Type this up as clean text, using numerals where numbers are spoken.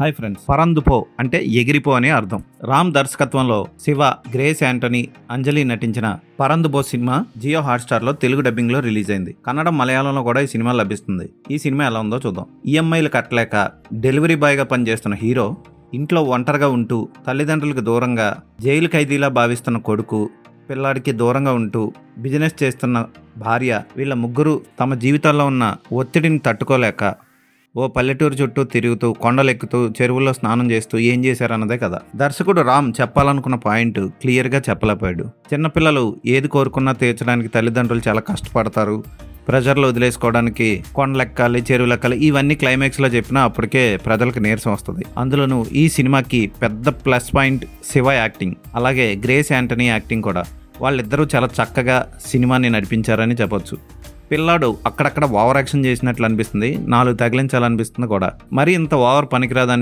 Hi friends, పరందుపో అంటే ఎగిరిపో అని అర్థం. రామ్ దర్శకత్వంలో శివ, గ్రేస్ యాంటనీ, అంజలి నటించిన పరందుపో సినిమా జియో హాట్స్టార్ లో తెలుగు డబ్బింగ్ లో రిలీజ్ అయింది. కన్నడం, మలయాళంలో కూడా ఈ సినిమా లభిస్తుంది. ఈ సినిమా ఎలా ఉందో చూద్దాం. ఈఎంఐలు కట్టలేక డెలివరీ బాయ్ గా పనిచేస్తున్న హీరో ఇంట్లో ఒంటరిగా ఉంటూ తల్లిదండ్రులకు దూరంగా జైలు ఖైదీలా భావిస్తున్న కొడుకు, పిల్లాడికి దూరంగా ఉంటూ బిజినెస్ చేస్తున్న భార్య, వీళ్ళ ముగ్గురు తమ జీవితాల్లో ఉన్న ఒత్తిడిని తట్టుకోలేక ఓ పల్లెటూరు చుట్టూ తిరుగుతూ, కొండలెక్కుతూ, చెరువుల్లో స్నానం చేస్తూ ఏం చేశారన్నదే కదా. దర్శకుడు రామ్ చెప్పాలనుకున్న పాయింట్ క్లియర్గా చెప్పలేకపోయాడు. చిన్నపిల్లలు ఏది కోరుకున్నా తీర్చడానికి తల్లిదండ్రులు చాలా కష్టపడతారు. ప్రెజర్లు వదిలేసుకోవడానికి కొండలెక్కాలి, చెరువులెక్కాలి, ఇవన్నీ క్లైమాక్స్లో చెప్పినా అప్పటికే ప్రజలకు నీరసం వస్తుంది. అందులోనూ ఈ సినిమాకి పెద్ద ప్లస్ పాయింట్ శివ యాక్టింగ్, అలాగే గ్రేస్ యాంటనీ యాక్టింగ్ కూడా. వాళ్ళిద్దరూ చాలా చక్కగా సినిమాని నడిపించారని చెప్పొచ్చు. పిల్లాడు అక్కడక్కడ ఓవర్ యాక్షన్ చేసినట్లు అనిపిస్తుంది, 4 తగిలించాలనిపిస్తుంది కూడా. మరి ఇంత ఓవర్ పనికిరాదు